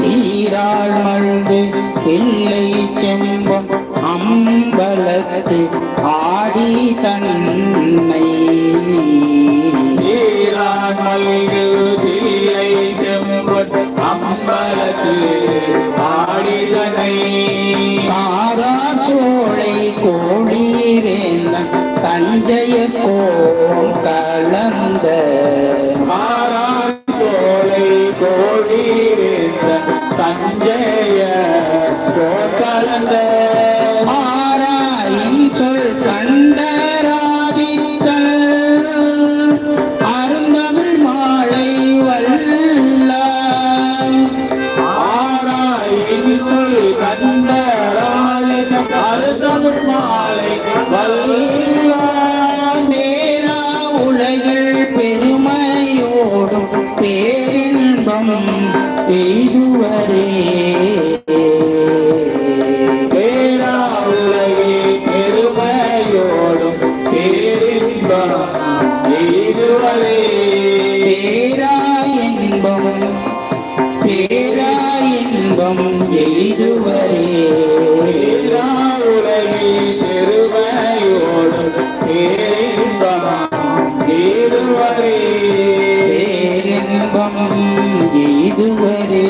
சீராள் மழ்ந்து இல்லை செம்பம் அம்பலத்து ஆடி தன்னை சீராள் மல்கு இல்லை செம்பம் அம்பலத்து ஆடி தன்னை காரா சோழை கோடிவேந்தன் தஞ்சைய கோம் கலந்த சோலை கோடிவேந்தன் தஞ்சைய கலந்த ஆராயின் சொல் கண்டராதித்தல் அருந்தமிழ் மாலை வல்லாய் ஆராயின் சொல் கண்டராதித்தல் அருந்தமிழ் மாலை வல்லாய் நேரா உலகில் பெருமையோடும் பேரின்பம் எய்துவரே பேரா உலகில் பெருமையோடும் பேரின்பம் எய்துவரே பேராயின்பம் எய்துவரே பேரா உலகில் பெருமையோடும் பேரின்பம் எய்துவரே பேரின்பம் எய்துவரே